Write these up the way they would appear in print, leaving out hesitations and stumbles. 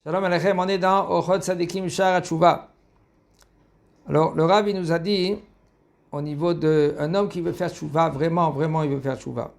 Shalom Aleichem, on est dans Ochot Sadikim Shara Tshuva. Alors, le Rav, il nous a dit, au niveau d'un homme qui veut faire Tshuva, vraiment, il veut faire Tshuva.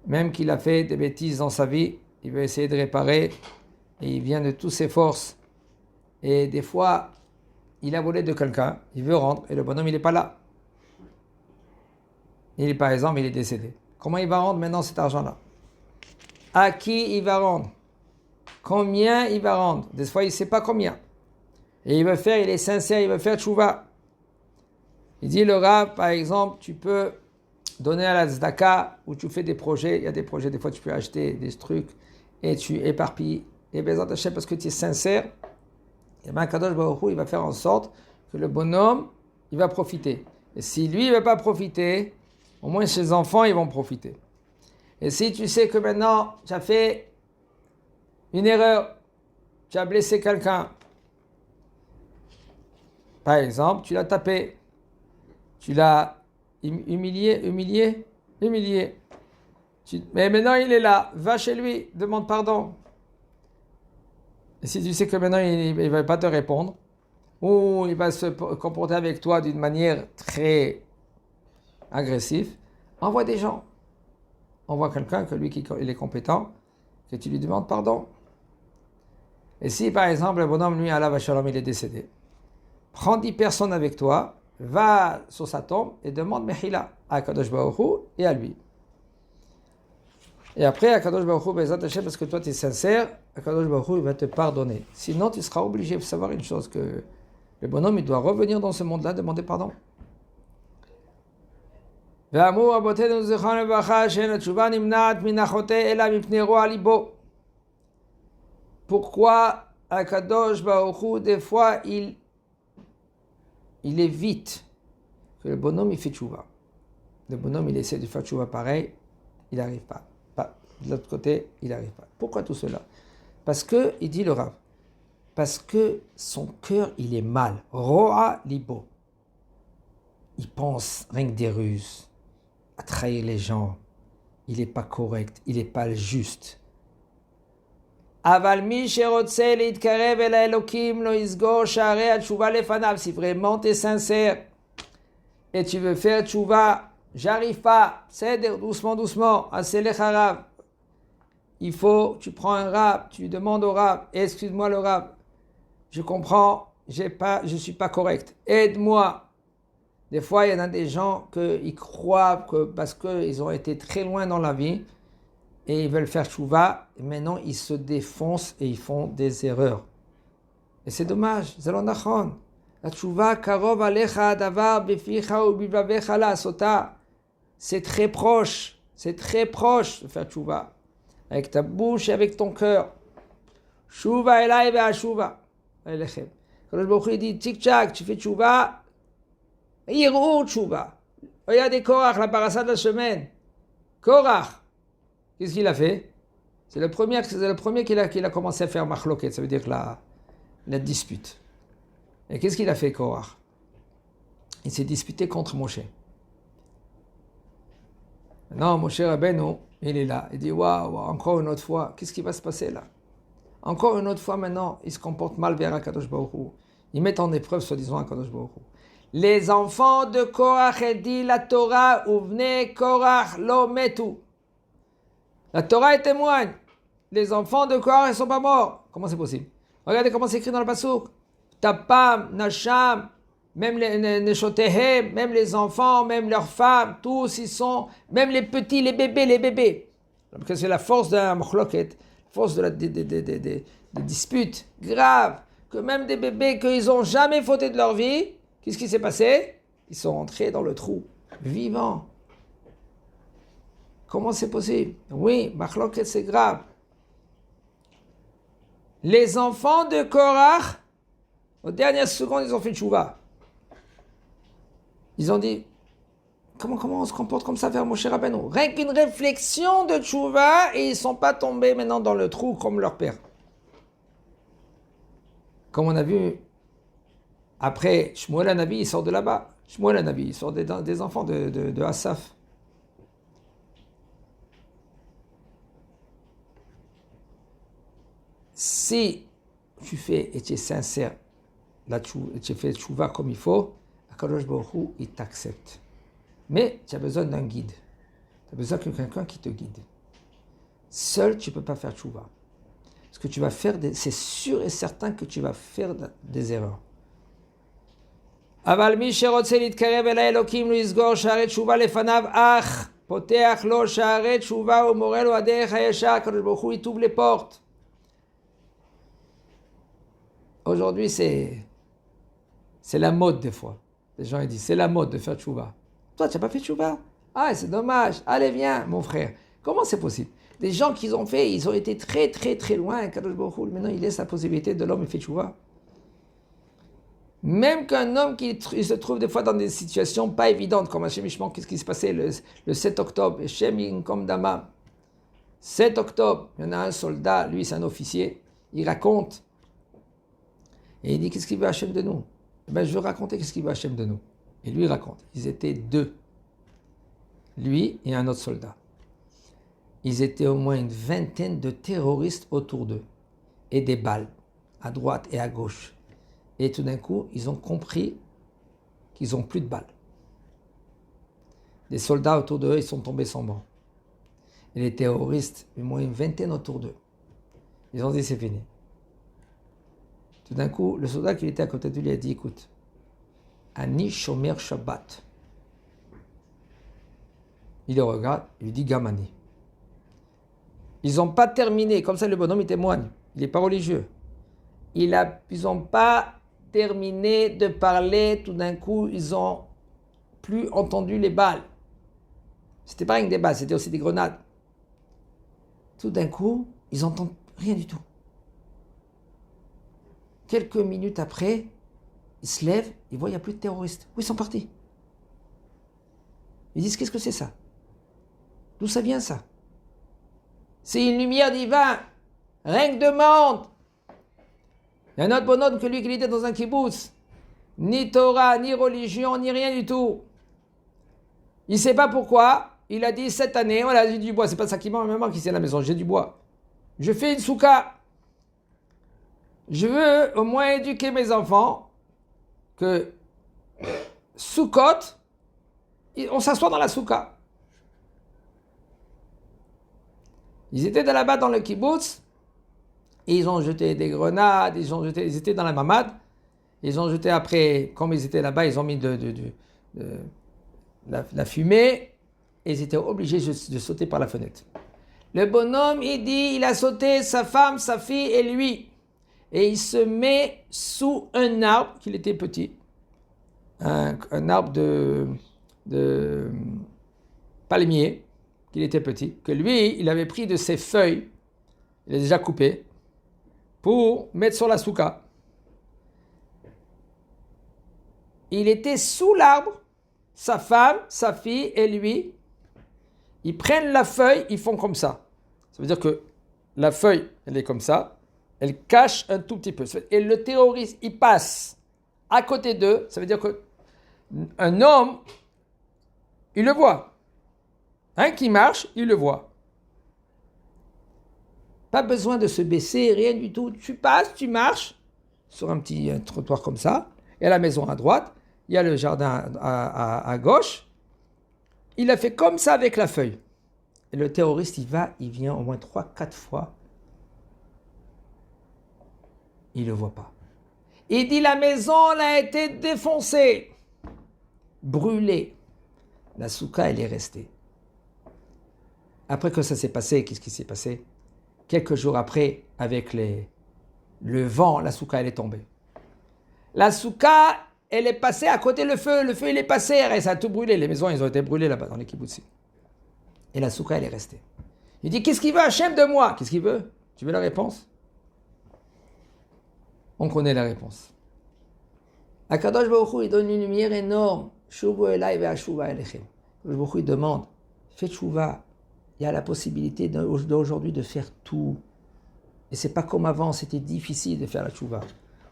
Même qu'il a fait des bêtises dans sa vie, il veut essayer de réparer, et il vient de toutes ses forces. Et des fois, il a volé de quelqu'un, il veut rendre, et le bonhomme, il n'est pas là. Par exemple, il est décédé. Comment il va rendre maintenant cet argent-là? À qui il va rendre? Combien il va rendre? Des fois, il ne sait pas combien. Et il est sincère, il veut faire tchouva. Il dit, le Rav, par exemple, tu peux donner à la tzedaka, où tu fais des projets. Il y a des projets, des fois, tu peux acheter des trucs, et tu éparpilles. Et bien, parce que tu es sincère, et bien, Kadosh Baruch Hu, il va faire en sorte que le bonhomme, il va profiter. Et si lui, il ne va pas profiter, au moins ses enfants, ils vont profiter. Et si tu sais que maintenant, tu as fait une erreur, tu as blessé quelqu'un. Par exemple, tu l'as tapé, tu l'as humilié. Mais maintenant il est là, va chez lui, demande pardon. Et si tu sais que maintenant il ne va pas te répondre, ou il va se comporter avec toi d'une manière très agressive, envoie des gens. Envoie quelqu'un que lui il est compétent, que tu lui demandes pardon. Et si par exemple le bonhomme, lui, Allah Vachalom, il est décédé, prends 10 personnes avec toi, va sur sa tombe et demande Mechila à Kadosh Baruch Hu et à lui. Et après, à Kadosh Baruch Hu, parce que toi tu es sincère, à Kadosh Baruch Hu, il va te pardonner. Sinon, tu seras obligé de savoir une chose, que le bonhomme, il doit revenir dans ce monde-là, demander pardon. Pourquoi Akadosh Baruch Hu, des fois, il évite que le bonhomme il fait tchouva. Le bonhomme il essaie de faire tchouva pareil, il n'arrive pas. De l'autre côté, il n'arrive pas. Pourquoi tout cela? Parce que, il dit le Rav, parce que son cœur il est mal. Ro'a libo. Il pense rien que des ruses, à trahir les gens. Il n'est pas correct, il n'est pas juste. Aval mi sherotse leitkarev el Elokim lo isgor sharei atchouva lefanav. Si vraiment tu es sincère et tu veux faire tchouva, j'arrive pas, c'est doucement, assez le harav. Il faut, tu prends un rab, tu demandes au rab, excuse-moi le rab, je comprends, je suis pas correct, aide-moi. Des fois, il y en a des gens qui croient que parce qu'ils ont été très loin dans la vie et ils veulent faire tchouva, et maintenant ils se défoncent et ils font des erreurs. Et c'est dommage, zalon nachon. La tchouva karov alecha davar beficha ou bivavecha la sota. C'est très proche de faire tchouva. Avec ta bouche et avec ton cœur. Tchouva elai ve'a tchouva. Elechem. Quand le Baruch Hu dit tic-tac, tu fais tchouva, yirou tchouva. Regardez Korach, la parasha de la semaine. Korach, qu'est-ce qu'il a fait? C'est le premier qu'il a commencé à faire machloket, ça veut dire la dispute. Et qu'est-ce qu'il a fait, Korach? Il s'est disputé contre Moshe. Non, Moshe Rabbeinu, il est là. Il dit, waouh, encore une autre fois, qu'est-ce qui va se passer là? Encore une autre fois maintenant, il se comporte mal vers Akadosh Baruch Hu. Ils mettent en épreuve, soi-disant, Akadosh Baruch Hu. Les enfants de Korach, dit la Torah, uvne Korach lo metu. La Torah est témoigne. Les enfants de Korach, ils ne sont pas morts. Comment c'est possible? Regardez comment c'est écrit dans le Passouk. Tapam, Nasham, même les Neshotehem, même les enfants, même leurs femmes, tous ils sont, même les petits, les bébés. Parce que c'est la force d'un machloket, la force de des disputes graves, que même des bébés qu'ils n'ont jamais fauté de leur vie, qu'est-ce qui s'est passé? Ils sont rentrés dans le trou, vivants. Comment c'est possible? Oui, machloket c'est grave. Les enfants de Korach, aux dernières secondes, ils ont fait tchouva. Ils ont dit, comment on se comporte comme ça vers Moshe Rabbeinu? Rien qu'une réflexion de tchouva et ils ne sont pas tombés maintenant dans le trou comme leur père. Comme on a vu, après, Shmuel Hanavi, il sort de là-bas. Shmuel Hanavi, il sort des enfants de Asaph. Si tu fais et tu es sincère, tu fais tchouva comme il faut, Akadosh Baruch Hu, il t'accepte. Mais tu as besoin d'un guide. Tu as besoin de quelqu'un qui te guide. Seul, tu ne peux pas faire tchouva. Parce que tu vas faire, c'est sûr et certain que tu vas faire des erreurs. אבל מי שרוצה להתקרב אל האלוקים לא יסגור שערי תשובה לפניו, אך פותח לו שערי תשובה ומורה לו הדרך הישר, הקדוש ברוך הוא יטוב לפורט. Aujourd'hui, c'est la mode des fois. Les gens ils disent, c'est la mode de faire tchouva. Toi, tu n'as pas fait tchouva? Ah, c'est dommage. Allez, viens, mon frère. Comment c'est possible? Des gens qu'ils ont fait, ils ont été très, très, très loin. Kadosh Baruch Hu, maintenant, il laisse la possibilité de l'homme, il fait tchouva. Même qu'un homme qui se trouve des fois dans des situations pas évidentes, comme Hachem Ishmael, qu'est-ce qui s'est passé le 7 octobre, Hachem Inkom Dama, 7 octobre, il y en a un soldat, lui c'est un officier, il raconte, et il dit, qu'est-ce qu'il veut Hachem de nous? Ben, je veux raconter qu'est-ce qu'il veut Hachem de nous. Et lui il raconte, ils étaient deux, lui et un autre soldat. Ils étaient au moins une vingtaine de terroristes autour d'eux, et des balles, à droite et à gauche. Et tout d'un coup, ils ont compris qu'ils n'ont plus de balles. Les soldats autour d'eux, ils sont tombés sans banc. Et les terroristes, au moins une vingtaine autour d'eux. Ils ont dit, c'est fini. Tout d'un coup, le soldat qui était à côté de lui a dit, écoute, Ani Shomer Shabbat. Il le regarde, il lui dit, Gamani. Ils n'ont pas terminé, comme ça le bonhomme il témoigne, il n'est pas religieux. Ils n'ont pas terminé de parler, tout d'un coup, ils n'ont plus entendu les balles. C'était pas rien que des balles, c'était aussi des grenades. Tout d'un coup, ils n'entendent rien du tout. Quelques minutes après, ils se lèvent, ils voient qu'il n'y a plus de terroristes. Où ils sont partis? Ils disent, qu'est-ce que c'est ça? D'où ça vient ça? C'est une lumière divine. Rien que demande. Il y a un autre bonhomme que lui qui était dans un kibbutz. Ni Torah, ni religion, ni rien du tout. Il ne sait pas pourquoi. Il a dit cette année, voilà, j'ai du bois. C'est pas ça qui me manque ici à la maison, j'ai du bois. Je fais une souka. Je veux au moins éduquer mes enfants que Soukot, on s'assoit dans la souka. Ils étaient là-bas dans le kibbutz. Et ils ont jeté des grenades, ils étaient dans la mamade, ils ont jeté après, comme ils étaient là-bas, ils ont mis la fumée, et ils étaient obligés de sauter par la fenêtre. Le bonhomme, il dit, il a sauté sa femme, sa fille et lui. Et il se met sous un arbre, qu'il était petit, un arbre de palmier, qu'il était petit, que lui, il avait pris de ses feuilles, il les a déjà coupées, pour mettre sur la souka. Il était sous l'arbre, sa femme, sa fille et lui. Ils prennent la feuille, ils font comme ça. Ça veut dire que la feuille, elle est comme ça, elle cache un tout petit peu. Et le terroriste, il passe à côté d'eux. Ça veut dire qu'un homme, il le voit. Un qui marche, il le voit. Pas besoin de se baisser, rien du tout. Tu passes, tu marches sur un petit trottoir comme ça. Il y a la maison à droite, il y a le jardin à gauche. Il a fait comme ça avec la feuille. Et le terroriste, il vient au moins 3-4 fois. Il ne le voit pas. Il dit, la maison elle a été défoncée, brûlée. La souka, elle est restée. Après que ça s'est passé, qu'est-ce qui s'est passé? Quelques jours après, avec le vent, la souka, elle est tombée. La souka, elle est passée à côté du feu. Le feu, il est passé, et ça a tout brûlé. Les maisons, elles ont été brûlées là-bas, dans les kibbutzim. Et la souka, elle est restée. Il dit, qu'est-ce qu'il veut Hachem de moi? Qu'est-ce qu'il veut? Tu veux la réponse? On connaît la réponse. Akadosh Baruch Hu, il donne une lumière énorme. Shuvu elai ve'ashuva elechem. Akadosh Baruch Hu, il demande, fais tchouva. Il y a la possibilité d'aujourd'hui de faire tout. Et c'est pas comme avant, c'était difficile de faire la tchouva.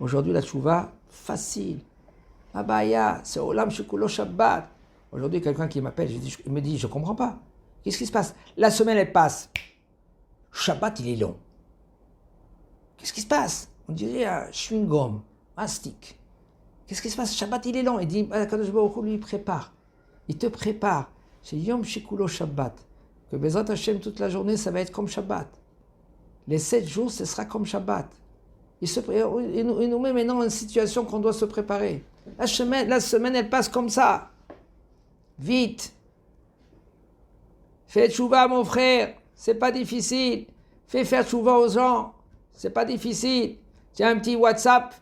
Aujourd'hui, la tchouva, facile. Abaya, c'est Olam Shekulo Shabbat. Aujourd'hui, quelqu'un qui m'appelle, il me dit, je comprends pas. Qu'est-ce qui se passe? La semaine, elle passe. Shabbat, il est long. Qu'est-ce qui se passe? On dirait un chewing-gum, mastic. Qu'est-ce qui se passe? Shabbat, il est long. Il dit, Kadosh Baruch Hu, lui, il prépare. Il te prépare. C'est Yom Shekulo Shabbat. Que Bezrat Hashem, toute la journée, ça va être comme Shabbat. Les 7 jours, ce sera comme Shabbat. Il nous met maintenant dans une situation qu'on doit se préparer. La semaine, elle passe comme ça. Vite. Fais tchouva, mon frère. C'est pas difficile. Fais faire tchouva aux gens. C'est pas difficile. Tiens un petit WhatsApp.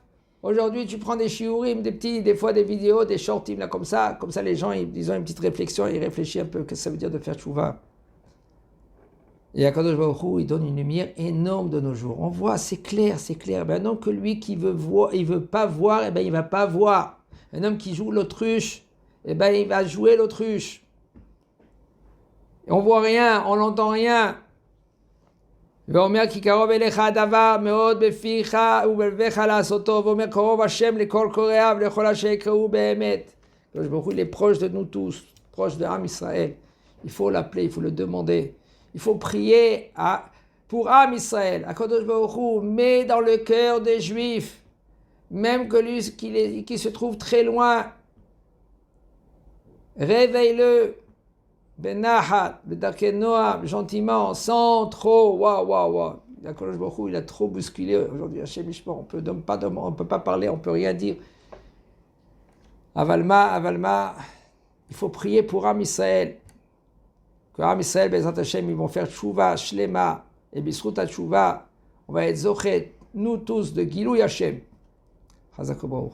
Aujourd'hui, tu prends des shiurim, des fois des vidéos, des shortim, là, comme ça. Comme ça, les gens, ils ont une petite réflexion, ils réfléchissent un peu. Qu'est-ce que ça veut dire de faire tchouva? Et Akadosh Baruch Hu, il donne une lumière énorme de nos jours. On voit, c'est clair, c'est clair. Ben non, que lui qui veut voir, il veut pas voir, eh ben il va pas voir. Un homme qui joue l'autruche, eh ben il va jouer l'autruche. Et on voit rien, on n'entend rien. ואומר כי קרוב אליך הדבר מאוד בפיך ובלבך לעשותו, ואומר קרוב השם לכל קוראיו ולכל אשר יקראו באמת. הקדוש ברוך הוא, il est proche de nous tous, proche de Am Israël. Il faut l'appeler, il faut le demander. Il faut prier pour Am Israël. Akadosh Baruch Hu met dans le cœur des Juifs, même que lui qui se trouve très loin, réveille-le. Benahat, Bedarke Noam, gentiment, sans trop, waouh. Akadosh Baruch Hu, il a trop bousculé aujourd'hui. Hashem Yishmor, on peut pas parler, on peut rien dire. Avalma, il faut prier pour Am Israël. Que Am Israël, Bezrat Hashem, ils vont faire tchouva, shlema, et bisrut tchouva, on va être zochet, nous tous, de Gilou Hashem. Chazak Baruch.